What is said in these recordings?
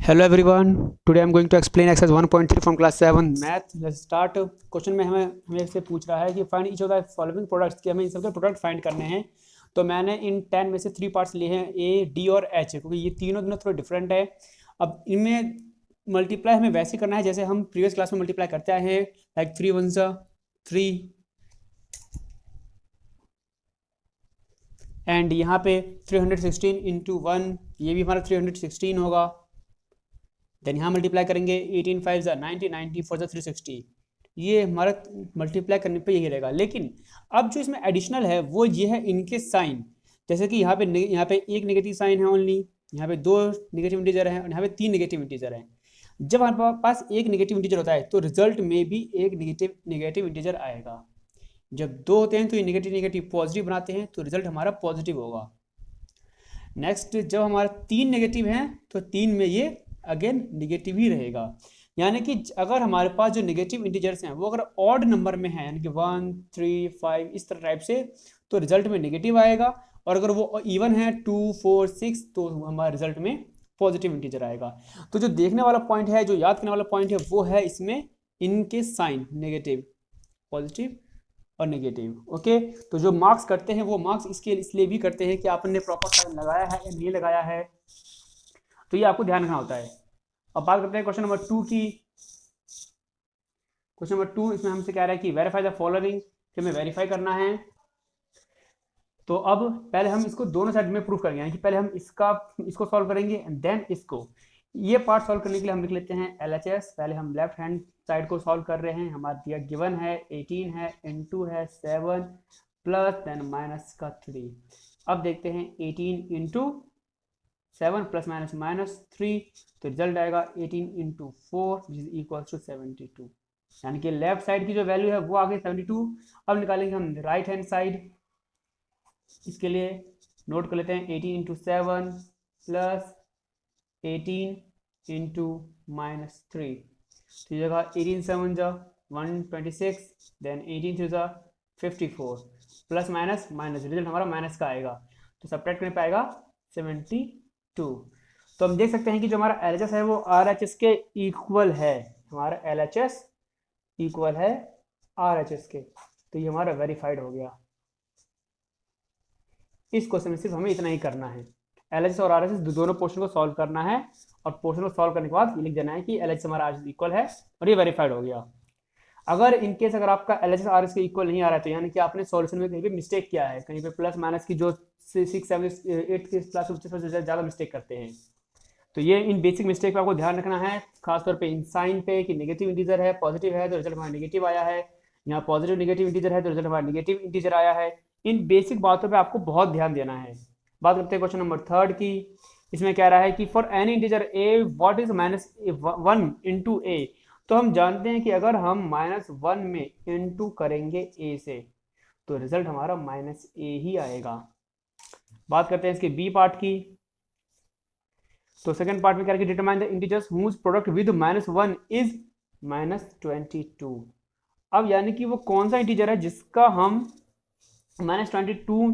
Hello everyone. Today I'm going to explain exercise 1.3 from class 7 math. Let's start. Question में हमें से पूछ रहा है कि find each of the following products, कि हमें इन सबके प्रोडक्ट फाइंड करने हैं। तो मैंने इन 10 में से 3 पार्ट्स लिए हैं, ए, डी और एच, क्योंकि ये तीनों थोड़े डिफरेंट है। अब इनमें मल्टीप्लाई हमें वैसे करना है जैसे हम प्रीवियस क्लास में मल्टीप्लाई करते आए हैं, लाइक 3 1 3 एंड यहाँ पे 316 इंटू 1, ये भी हमारा 316 होगा। देन यहाँ मल्टीप्लाई करेंगे 18 5 90 90 4 360, ये हमारा मल्टीप्लाई करने पे यही रहेगा। लेकिन अब जो इसमें एडिशनल है वो ये है इनके साइन। जैसे कि यहाँ पे एक नेगेटिव साइन है ओनली, यहाँ पे 2 नेगेटिव इंटीजर हैं और यहाँ पे 3 नेगेटिव इंटीजर हैं। जब हमारे पास एक नेगेटिव इंटीजर होता है तो रिजल्ट में भी एक नेगेटिव इंटीजर आएगा। जब 2 होते हैं तो ये नेगेटिव पॉजिटिव बनाते हैं, तो रिजल्ट हमारा पॉजिटिव होगा। नेक्स्ट, जब हमारा 3 नेगेटिव हैं तो 3 में ये अगेन नेगेटिव ही रहेगा। यानी कि अगर हमारे पास जो नेगेटिव इंटीजर्स हैं वो अगर ऑड नंबर में है, यानी कि 1 3 5 इस तरह टाइप से, तो रिजल्ट में नेगेटिव आएगा। और अगर वो इवन है 2 4 6, तो हमारे रिजल्ट में पॉजिटिव इंटीजर आएगा। तो जो देखने वाला पॉइंट है, जो याद करने वाला पॉइंट है, वो है इसमें इनके साइन, नेगेटिव, पॉजिटिव और नेगेटिव। ओके, तो जो मार्क्स करते हैं वो मार्क्स इसके इसलिए भी करते हैं कि आपने प्रॉपर साइन लगाया है या नहीं लगाया है, तो ये आपको ध्यान रखना होता है। अब बात करते हैं क्वेश्चन नंबर 2 की। क्वेश्चन नंबर 2, इसमें हमसे कह रहा है कि वेरीफाई द फॉलोइंग, कि हमें वेरीफाई करना है। तो अब पहले हम इसको दोनों साइड में प्रूफ करेंगे, यानी कि पहले हम इसको सॉल्व करेंगे एंड देन इसको। ये पार्ट सॉल्व करने के लिए हम लिख लेते हैं LHS। पहले हम लेफ्ट हैंड साइड को सॉल्व कर रहे हैं। हमारा दिया गिवन है 18 है, इनटू है 7 प्लस देन माइनस का 3। अब देखते हैं 18 इंटू 7 प्लस माइनस 3, तो रिजल्ट आएगा 18 into 4 which is equal to 72। यानी कि लेफ्ट साइड की जो वैल्यू है वो आ गई 72। अब निकालेंगे हम राइट हैंड साइड। इसके लिए नोट कर लेते हैं 18 इंटू 7 प्लस 18 इंटू माइनस 3, तो ये जगह 18 7 जा 126, देन 18 3 जा 54, प्लस माइनस माइनस, रिजल्ट हमारा माइनस का आएगा, तो सब्ट्रैक्ट करने पाएगा 72। तो हम देख सकते हैं कि जो हमारा LHS है वो RHS के इक्वल है। हमारा LHS इक्वल है RHS के, तो ये हमारा वेरीफाइड हो गया। इस क्वेश्चन में सिर्फ हमें इतना ही करना है, LHS और RHS दोनों पोर्शन को सॉल्व करना है, और पोर्शन को सॉल्व करने के बाद ये लिख देना है कि LHS हमारा RHS इक्वल है, और ये वेरीफाइड हो गया। अगर इनकेस अगर आपका LHS RHS के इक्वल नहीं आ रहा है, तो यानी कि आपने सॉल्यूशन में कहीं पे मिस्टेक किया है, कहीं पे प्लस माइनस की जो 6 7 8 की क्लास में ज़्यादा मिस्टेक करते हैं। तो ये इन बेसिक मिस्टेक पर आपको ध्यान रखना है, खासतौर पे इन साइन पे, कि नेगेटिव इंटीजर है, पॉजिटिव है तो रिजल्ट हमारा नेगेटिव आया है, यहाँ पॉजिटिव नेगेटिव इंटीजर है तो रिजल्ट हमारा नेगेटिव इंटीजर आया है। इन बेसिक बातों पे आपको बहुत ध्यान देना है। बात करते हैं क्वेश्चन नंबर 3 की। इसमें कह रहा है कि for any integer A what is -1 into A. तो हम जानते हैं कि अगर हम -1 में इंटू करेंगे ए से, तो रिजल्ट हमारा -a ही आएगा। बात करते हैं इसके बी पार्ट की। तो सेकंड पार्ट में कह रहा है कि determine the integers whose product with -1 is -22। अब यानी कि वो कौन सा इंटीजर है जिसका हम -22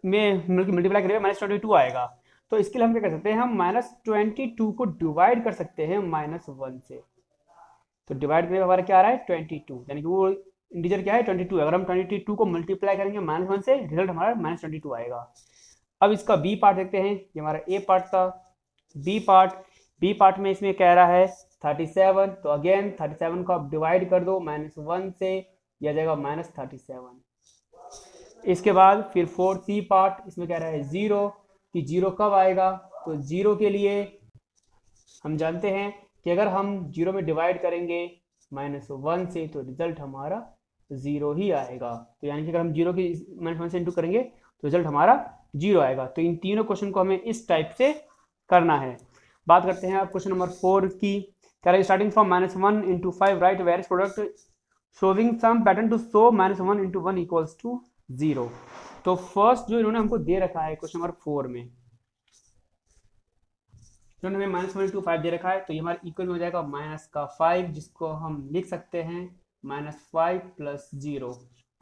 में मल्टीप्लाई करेंगे -22 आएगा। तो इसके लिए हम क्या कर सकते हैं, हम -22 को डिवाइड कर सकते हैं -1 से। तो डिवाइड करने हमारा क्या आ रहा है 22, यानी कि वो इंटीजर क्या है 22। अगर हम 22 को मल्टीप्लाई करेंगे -1 से, रिजल्ट हमारा -22 आएगा। अब इसका बी पार्ट देखते हैं, ये हमारा ए पार्ट था। बी पार्ट में इसमें कह रहा है 37, तो अगेन 37 को आप डिवाइड कर दो -1 से, यह जाएगा -37। इसके बाद फिर 4C पार्ट, इसमें कह रहा है 0, कि 0 कब आएगा। तो 0 के लिए हम जानते हैं कि अगर हम 0 में डिवाइड करेंगे -1 से, तो रिजल्ट हमारा 0 ही आएगा। तो यानी कि अगर हम 0 की -1 से इंटू करेंगे तो रिजल्ट हमारा 0 आएगा। तो इन तीनों क्वेश्चन को हमें इस टाइप से करना है। बात करते हैं अब क्वेश्चन नंबर 4 की। कह रहा है starting from -1 into 5 write various product showing some pattern to show -1 into 1 equals to 0। तो फर्स्ट जो इन्होंने हमको दे रखा है क्वेश्चन नंबर 4 में, इन्होंने हमें -1 इंटू 5 दे रखा है, तो ये हमारा इक्वल में हो जाएगा -5, जिसको हम लिख सकते हैं -5 प्लस 0।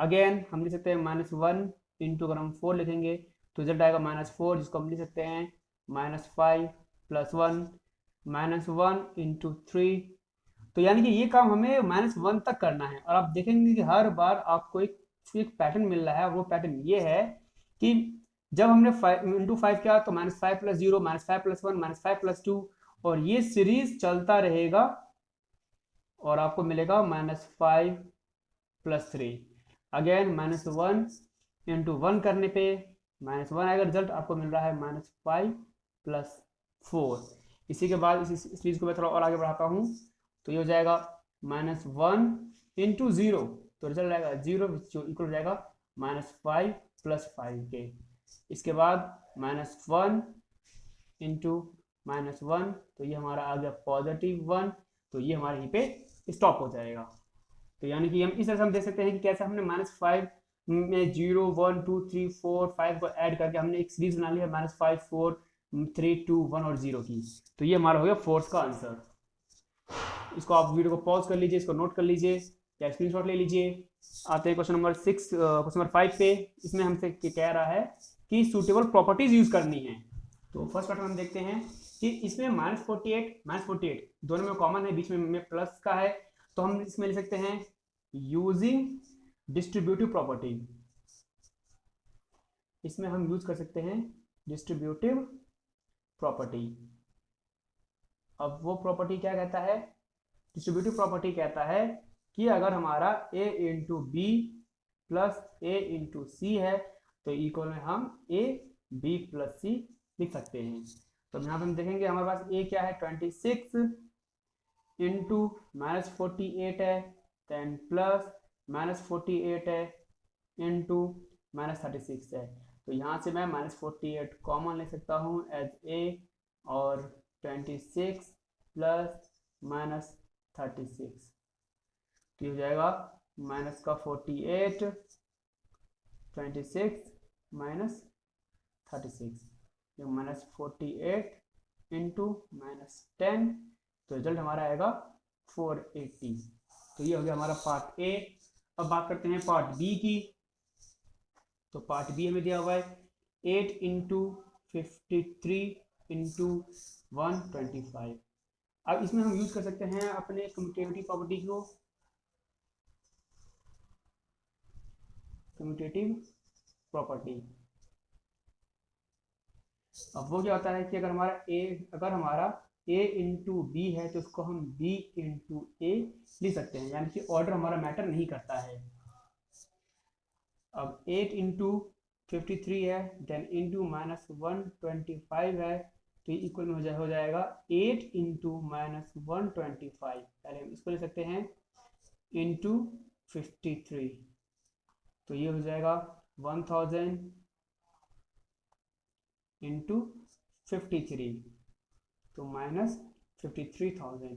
अगेन हम लिख सकते हैं -1 इंटू, अगर हम 4 लिखेंगे तो रिजल्ट आएगा -4, जिसको हम लिख सकते हैं -5 प्लस 1, -1 इंटू 3। तो यानी कि ये काम हमें -1 तक करना है। और आप देखेंगे कि हर बार आपको एक पैटर्न मिल रहा है, और वो पैटर्न ये है कि जब हमने 5 किया तो -5 + 0, -5 + 1, -5 + 2, और ये सीरीज चलता रहेगा और आपको मिलेगा -5 + 3। अगेन -1 इंटू 1 करने पे -1 आएगा, रिजल्ट आपको मिल रहा है -5 + 4। इसी के बाद इस सीरीज को मैं थोड़ा और आगे बढ़ाता हूँ, तो ये हो जाएगा -1 इंटू 0, तो रिजल्ट आएगा 0, जो इक्वल हो जाएगा -5 + 5 के। इसके बाद -1 इंटू -1, तो ये हमारा आ गया +1, तो ये हमारे यहीं पे स्टॉप हो जाएगा। तो यानी कि हम इस तरह से हम देख सकते हैं कि कैसे हमने -5 में 0 1 2 3 4 5 को ऐड करके हमने एक सीरीज बना ली है -5 4 3 2 1 और 0 की। तो ये हमारा हो गया फोर्स का आंसर। इसको आप वीडियो को पॉज कर लीजिए, इसको नोट कर लीजिए या स्क्रीनशॉट ले लीजिए। आते हैं क्वेश्चन नंबर 5 पे। इसमें हमसे कह रहा है कि सूटेबल प्रॉपर्टीज यूज करनी है। तो फर्स्ट क्वेश्चन हम देखते हैं कि इसमें -48 दोनों में कॉमन है, बीच में प्लस का है, तो हम इसमें लिख सकते हैं यूजिंग डिस्ट्रीब्यूटिव प्रॉपर्टी। इसमें हम यूज कर सकते हैं डिस्ट्रीब्यूटिव प्रॉपर्टी। अब वो प्रॉपर्टी क्या कहता है? डिस्ट्रीब्यूटिव प्रॉपर्टी कहता है कि अगर हमारा a into B plus A into C है, तो इक्वल में हम a b प्लस सी लिख सकते हैं। तो यहाँ पे हम देखेंगे हमारे पास a क्या है, 26 इंटू -48 है, देन प्लस -48 है इंटू -36 है। तो यहाँ से मैं -48 कॉमन ले सकता हूँ एज a, और 26 प्लस -36, तो हो जाएगा माइनस का 48 26 -36, -48 इंटू -10, तो रिजल्ट हमारा आएगा 480। तो ये हो गया हमारा पार्ट ए। अब बात करते हैं पार्ट बी की। तो पार्ट बी हमें दिया हुआ है 8 इंटू 53 इंटू 125। अब इसमें हम यूज कर सकते हैं अपने कम्यूटेटिव प्रॉपर्टी को, कम्यूटेटिव प्रॉपर्टी। अब वो क्या होता है कि अगर हमारा a इंटू बी है, तो उसको हम b इंटू ए लिख सकते हैं, यानी कि ऑर्डर हमारा मैटर नहीं करता है। अब 8 इंटू 53 है, देन इंटू -125 है, तो ये इक्वल में हो जाएगा 8 इंटू -125। पहले हम इसको ले सकते हैं इंटू 53, तो ये हो जाएगा 1000 इंटू 53, तो -53,000।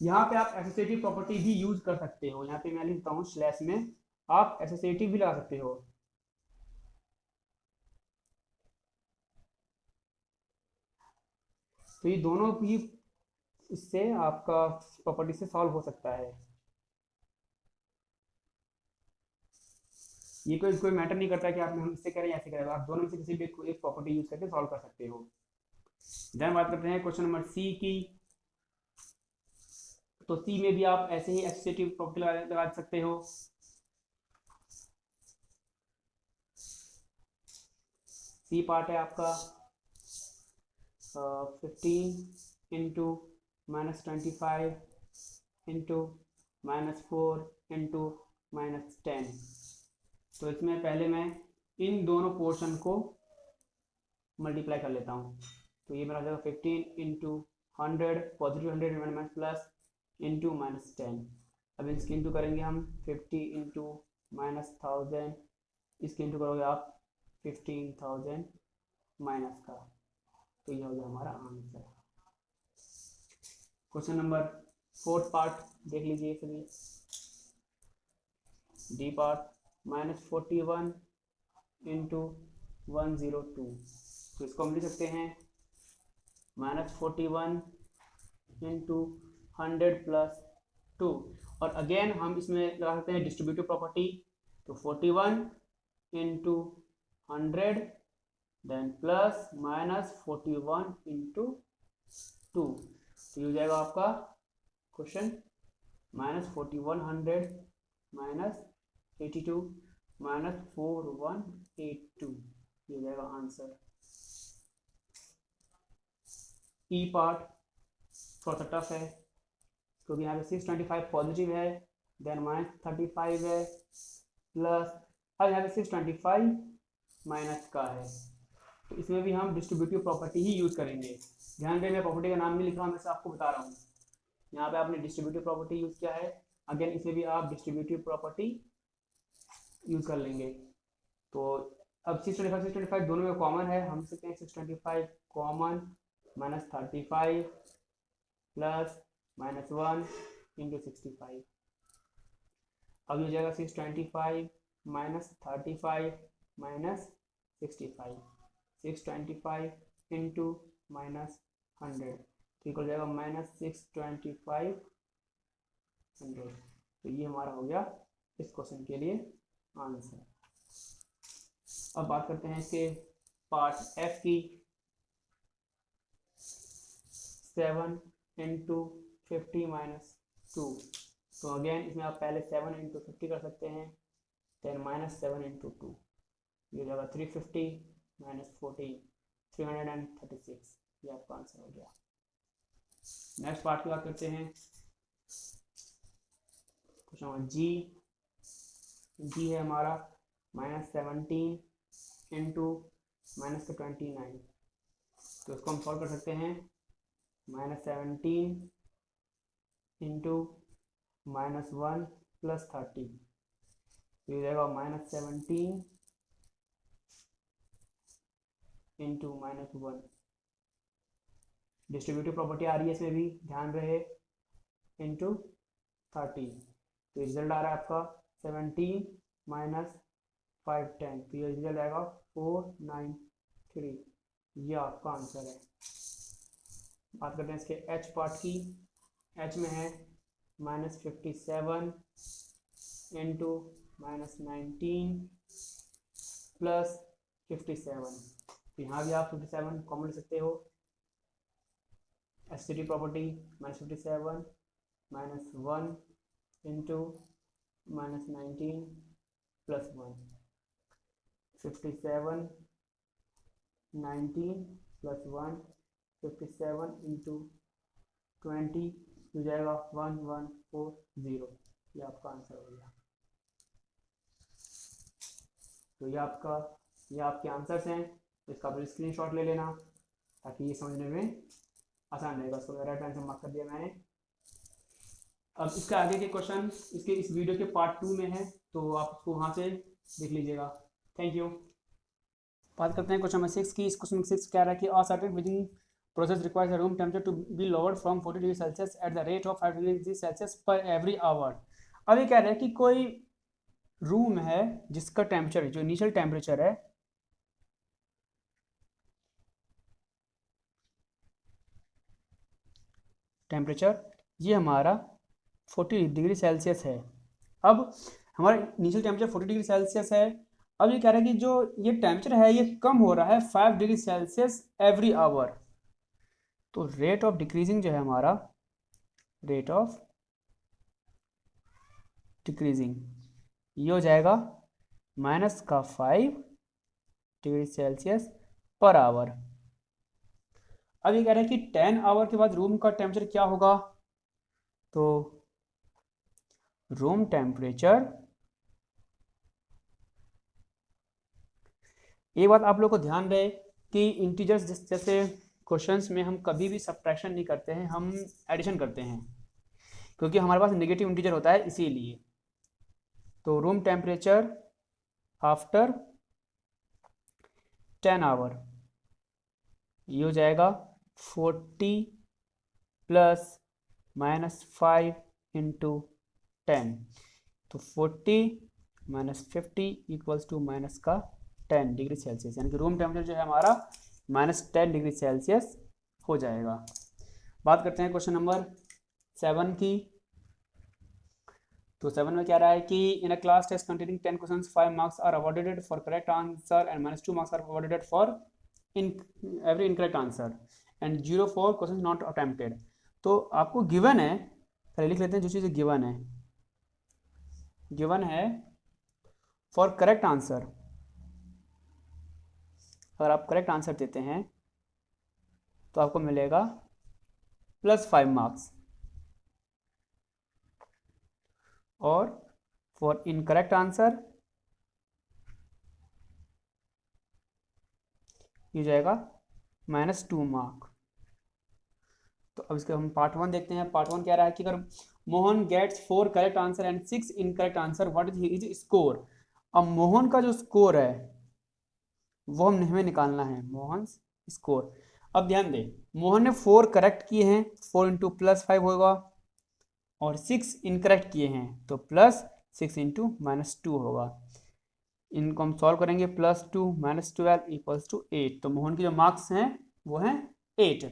यहाँ पे आप एसोसिएटिव प्रॉपर्टी भी यूज कर सकते हो। यहाँ पे मैं लिखता हूँ स्लैश में, आप एसोसिएटिव भी लगा सकते हो। तो ये दोनों भी इससे आपका प्रॉपर्टी से सॉल्व हो सकता है। ये कोई मैटर नहीं करता कि आप हम इससे करें या ऐसे करें, आप दोनों में से किसी भी एक प्रॉपर्टी यूज करके सॉल्व कर सकते हो। देन बात करते हैं क्वेश्चन नंबर सी की। तो सी में भी आप ऐसे ही एसोसिएटिव प्रॉपर्टी लगा सकते हो। सी पार्ट है आपका 15 इंटू -25 इंटू -4 इंटू -10। तो इसमें पहले मैं इन दोनों पोर्शन को मल्टीप्लाई कर लेता हूँ। तो ये मेरा हो जाएगा 15 इंटू 100, पॉजिटिव 100 प्लस इंटू -10। अब इसकी इंटू करेंगे हम 50 इंटू -1000, इसकी इंटू करोगे आप 15,000 माइनस का, तो ये हो गया हमारा आंसर। क्वेश्चन नंबर 4 पार्ट देख लीजिए सभी। डी पार्ट -41 इंटू 102, तो इसको हम लिख सकते हैं -41 इंटू 100 प्लस 2, और अगेन हम इसमें लगा सकते हैं डिस्ट्रीब्यूटिव प्रॉपर्टी। तो 41 इंटू 100 देन प्लस -41 इंटू 2, तो ये हो जाएगा आपका क्वेश्चन -4100 -82 -4182, ये हो जाएगा आंसर। ई पार्ट थोड़ा सा टफ है क्योंकि यहाँ पे 625 पॉजिटिव है, देन -35 है, प्लस अब यहाँ पे 625 माइनस का है, तो इसमें भी हम डिस्ट्रीब्यूटिव प्रॉपर्टी ही यूज़ करेंगे। ध्यान दें, मैं प्रॉपर्टी का नाम नहीं लिख रहा हूँ, मैं आपको बता रहा हूँ। यहाँ पे आपने डिस्ट्रीब्यूटिव प्रॉपर्टी यूज़ किया है, अगेन इसमें भी आप डिस्ट्रीब्यूटिव प्रॉपर्टी यूज़ कर लेंगे। तो अब 625 दोनों में कॉमन है, हम सकते हैं 625 कॉमन -35 प्लस -1 इंटू 65। अब ये हो जाएगा 625 -35 -65, 625 इंटू -100 तो इक्वल जाएगा -625 100। तो ये हमारा हो गया इस क्वेश्चन के लिए आंसर। अब बात करते हैं इसके पार्ट एफ की। 7 इंटू 50 -2, तो अगेन इसमें आप पहले 7 इंटू 50 कर सकते हैं, देन -7 इंटू 2, ये हो जाएगा 350 -40 336, ये आपका आंसर हो गया। नेक्स्ट पार्ट की बात करते हैं, क्वेश्चन नंबर जी है हमारा -17 इंटू -29, तो इसको हम सॉल्व कर सकते हैं। -17 इंटू -1 प्लस 30, ये हो जाएगा -17 इंटू -1। डिस्ट्रीब्यूटिव प्रॉपर्टी आ रही है इसमें भी, ध्यान रहे, इंटू 30, तो रिजल्ट आ रहा है आपका 17 -510, तो ये रिजल्ट आएगा 493, ये आपका आंसर है। बात करते हैं इसके एच पार्ट की। एच में है -57 इंटू -19 प्लस 57, तो यहाँ भी आप 57 कॉमन ले सकते हो। SCT property -57 -1 into -19 plus 1, 57 19 plus 1 57 into 20 हो जाएगा 1140, ये आपका आंसर हो गया। तो ये आपके आंसर्स हैं, इसका आप स्क्रीनशॉट ले लेना ताकि ये समझने में आसान रहेगा। उसको राइट आंसर मार्क कर दिया मैंने। अब इसका आगे के क्वेश्चन इसके इस वीडियो के पार्ट 2 में है, तो आप उसको वहाँ से देख लीजिएगा। Thank you. बात करते हैं क्वेश्चन नंबर 6 की। इस क्वेश्चन नंबर 6 कह रहा है कि a certain breathing process requires a room temperature to be lowered from 40 degree Celsius at the rate of 5 degree Celsius per every hour। अब ये कह रहे हैं कि कोई रूम है जिसका टेम्परेचर, जो इनिशियल टेम्परेचर है, ये हमारा 40 डिग्री सेल्सियस है। अब हमारा इनिशियल टेम्परेचर 40 डिग्री सेल्सियस है। अब ये कह रहा है कि जो ये टेम्परेचर है ये कम हो रहा है 5 डिग्री सेल्सियस एवरी आवर। तो रेट ऑफ डिक्रीजिंग जो है हमारा, रेट ऑफ डिक्रीजिंग ये हो जाएगा -5 डिग्री सेल्सियस पर आवर। अब ये कह रहा है कि 10 आवर के बाद रूम का टेम्परेचर क्या होगा। तो रूम टेम्परेचर, एक बात आप लोग को ध्यान रहे कि इंटीजर्स जैसे क्वेश्चंस में हम कभी भी सब्ट्रैक्शन नहीं करते हैं, हम एडिशन करते हैं, क्योंकि हमारे पास नेगेटिव इंटीजर होता है इसीलिए। तो रूम टेम्परेचर आफ्टर 10 आवर ये हो जाएगा 40 प्लस -5 इंटू 10, तो 40 -50 इक्वल्स टू -10 डिग्री सेल्सियस, यानी कि रूम टेम्परेचर जो है हमारा -10 डिग्री सेल्सियस हो जाएगा। बात करते हैं क्वेश्चन नंबर 7 की। तो 7 में क्या रहा है कि in a class test containing 10 questions 5 marks are awarded for correct answer and -2 marks are awarded for every incorrect answer and 0 for question not attempted. तो आपको गिवन है, पहले लिख लेते हैं जो चीज़ गिवन है। गिवन है फॉर करेक्ट आंसर, अगर आप करेक्ट आंसर देते हैं तो आपको मिलेगा +5 मार्क्स, और फॉर इनकरेक्ट आंसर ये जाएगा -2 मार्क। तो अब इसके हम पार्ट 1 देखते हैं। पार्ट 1 कह रहा है कि अगर Mohan gets 4 correct answer and 6 incorrect answer, what is his score. अब मोहन का जो स्कोर है वो हमें निकालना है, मोहन स्कोर। अब ध्यान दें, मोहन ने 4 करेक्ट किए हैं, 4 इंटू +5 होगा, और 6 इनकरेक्ट किए हैं तो +6 इंटू -2 होगा। इनको हम सॉल्व करेंगे, +2 -12 = 8। तो मोहन के जो मार्क्स हैं वो हैं 8।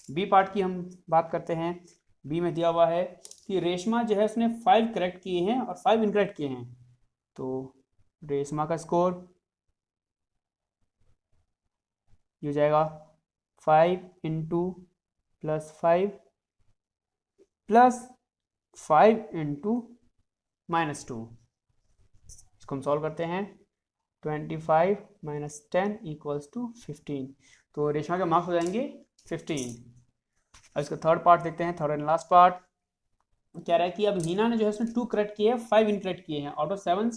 बी पार्ट की हम बात करते हैं। बी में दिया हुआ है कि रेशमा जो है उसने 5 करेक्ट किए हैं और 5 इनकरेक्ट किए हैं। तो रेशमा का स्कोर ये हो जाएगा 5 इंटू +5 +5 इंटू -2। इसको हम सॉल्व करते हैं, 25 - 10 = 15। तो रेशमा के मार्क्स हो जाएंगे 15। अब इसका थर्ड पार्ट देखते हैं, थर्ड एंड लास्ट पार्ट। कह रहा है कि अब हीना ने जो है उसने 2 करेक्ट किए हैं, 5 इनकरेक्ट किए हैं out of 7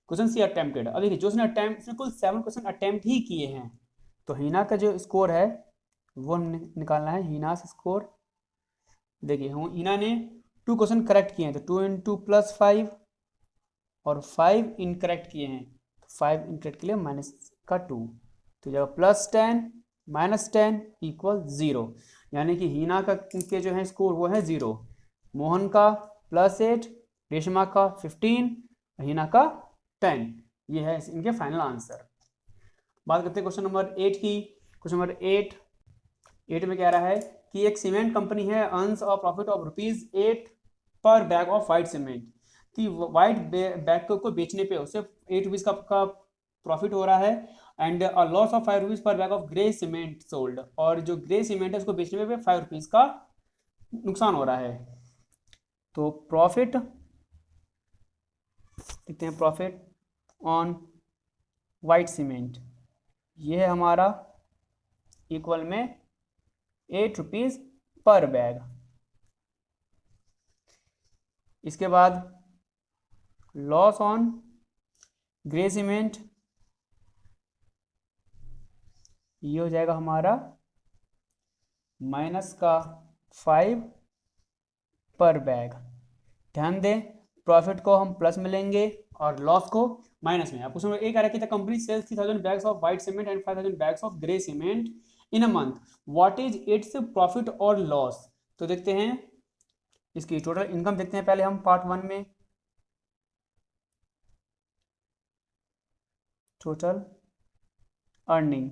question see attempted. अब देखिए जो उसने कुल 7 क्वेश्चन अटेम्प्ट ही किए हैं, तो हीना का जो स्कोर है वो निकालना है। हीना स्कोर देखिए, हीना ने 2 क्वेश्चन करेक्ट किए हैं, तो 2 इंटू +5 और 5 इनकरेक्ट किए हैं, 5 इनकरेक्ट के लिए -2, तो जगह +10 -10 = 0। यानी कि हीना का के जो है स्कोर वो है 0, मोहन का +8, रेशमा का 15, हीना का 10। ये है इनके फाइनल आंसर। बात करते हैं क्वेश्चन नंबर 8 की। क्वेश्चन नंबर 8 में कह रहा है कि एक सीमेंट कंपनी है, अर्न्स अ प्रॉफिट ऑफ ₹8 पर बैग ऑफ वाइट सीमेंट, कि वाइट बैग को बेचने पे उससे ₹8 का प्रॉफिट हो रहा है, एंड अ लॉस ऑफ ₹5 पर bag of grey cement sold, और जो ग्रे सीमेंट है उसको बेचने पे ₹5 का नुकसान हो रहा है। तो प्रॉफिट देखते हैं, प्रॉफिट ऑन वाइट सीमेंट ये है हमारा इक्वल में ₹8 पर बैग। इसके बाद लॉस ऑन ग्रे सीमेंट ये हो जाएगा हमारा -5 पर बैग। ध्यान दें, प्रॉफिट को हम प्लस में लेंगे और लॉस को माइनस में। आपको समझ एक आ रहा है कि the company sells 3000 bags of white cement and 5000 bags of grey cement in a month, what is its profit और लॉस। तो देखते हैं इसकी टोटल इनकम देखते हैं पहले हम पार्ट 1 में। टोटल अर्निंग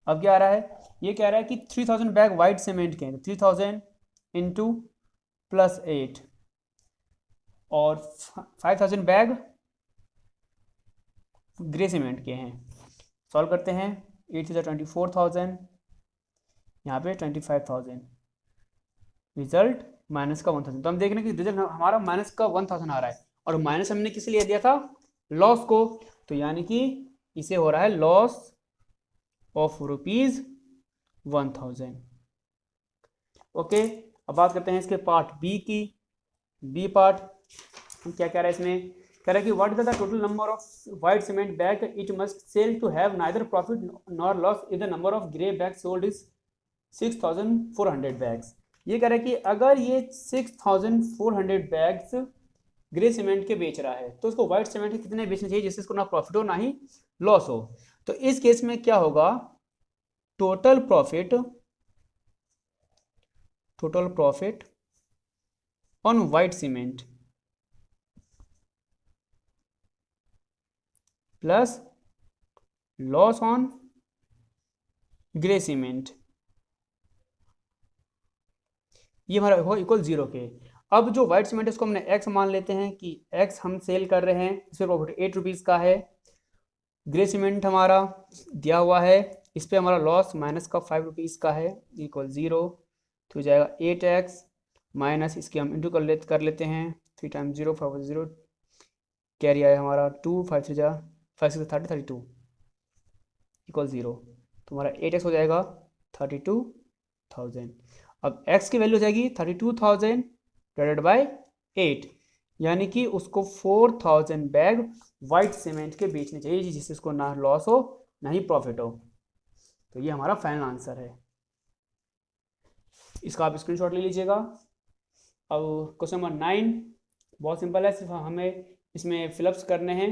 अब क्या आ रहा है, ये कह रहा है कि 3000 बैग व्हाइट सीमेंट के हैं, 3000 इंटू +8, और 5000 बैग ग्रे सीमेंट के हैं। सॉल्व करते हैं, 8 से 24,000, यहाँ पे 25,000, रिजल्ट -1,000। तो हम देख रहे हैं कि रिजल्ट हमारा -1,000 आ रहा है, और माइनस हमने किस लिए दिया था, लॉस को। तो यानी कि इसे हो रहा है लॉस ऑफ ₹1,000। ओके, अब बात करते हैं इसके पार्ट बी की। बी पार्ट क्या कह रहा है इसमें, कह रहा है कि what is the total number of white cement bag it must sell to have neither profit nor loss if the number of grey bag sold is 6,400 bags. ये कह रहा है कि अगर ये 6,400 बैग्स ग्रे सीमेंट के बेच रहा है, तो उसको व्हाइट सीमेंट के कितने बेचने चाहिए जिससे इसको ना प्रॉफिट हो ना ही लॉस हो। तो इस केस में क्या होगा, total profit on white cement plus loss on grey cement, ये हमारा होगा इक्वल 0 के। अब जो व्हाइट सीमेंट है इसको हमने x मान लेते हैं कि x हम सेल कर रहे हैं, इस पर प्रॉफिट ₹8 का है। ग्रे सीमेंट हमारा दिया हुआ है, इस पर हमारा लॉस -5 रुपीज़ का है, इक्वल 0। तो जाएगा 8x माइनस इसके हम इंटू कर लेते हैं 3 टाइम्स 0 5 0 कैरी आया हमारा 2 5 3 जा 5 6 30 32 इक्वल 0। तो हमारा 8x हो जाएगा 32,000। अब x की वैल्यू हो जाएगी 32,000 डिवाइडेड बाई 8, यानी कि उसको 4,000 बैग वाइट सीमेंट के बेचने चाहिए जिससे उसको ना लॉस हो ना ही प्रॉफिट हो। तो ये हमारा फाइनल आंसर है। इसका आप स्क्रीनशॉट ले लीजिएगा। अब क्वेश्चन नंबर 9 बहुत सिंपल है, सिर्फ हमें इसमें फिलअप्स करने हैं।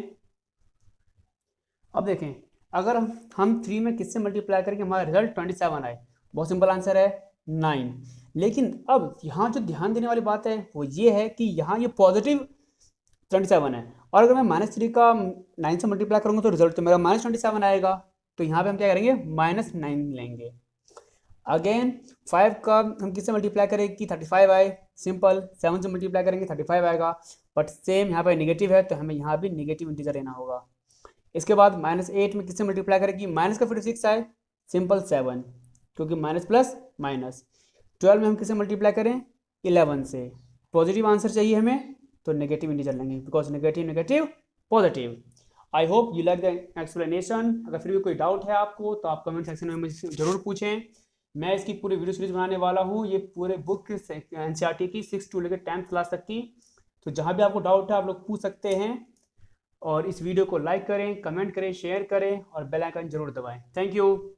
अब देखें, अगर हम 3 में किससे मल्टीप्लाई करके हमारा रिजल्ट 27 आए, बहुत सिंपल आंसर है 9। लेकिन अब यहाँ जो ध्यान देने वाली बात है वो ये है कि यहाँ ये पॉजिटिव 27 है, और अगर मैं -3 का 9 से मल्टीप्लाई करूँगा तो रिजल्ट तो मेरा -27 आएगा। तो यहाँ पे हम क्या करेंगे -9 लेंगे। अगेन 5 का हम किससे मल्टीप्लाई करेंगे कि 35 आए, सिंपल 7 से मल्टीप्लाई करेंगे 35 आएगा, बट सेम यहाँ पे नेगेटिव है तो हमें यहाँ भी नेगेटिव इंटीजर लेना होगा। इसके बाद -8 में किससे मल्टीप्लाई करेंगे माइनस का फिर 6 आए, सिंपल 7, क्योंकि माइनस प्लस माइनस। 12 में हम किससे मल्टीप्लाई करें 11 से, पॉजिटिव आंसर चाहिए हमें तो नेगेटिव इंटीजर लेंगे, because negative negative positive. I hope you like the explanation. अगर फिर भी कोई डाउट है आपको तो आप कमेंट सेक्शन में मुझे जरूर पूछें। मैं इसकी पूरी वीडियो सीरीज बनाने वाला हूँ, ये पूरे बुक एनसीईआरटी की 6 to लेकर 10th क्लास तक की। तो जहाँ भी आपको डाउट है आप लोग पूछ सकते हैं। और इस वीडियो को लाइक करें, कमेंट करें, शेयर करें और बेल आइकन जरूर दबाएं। Thank you.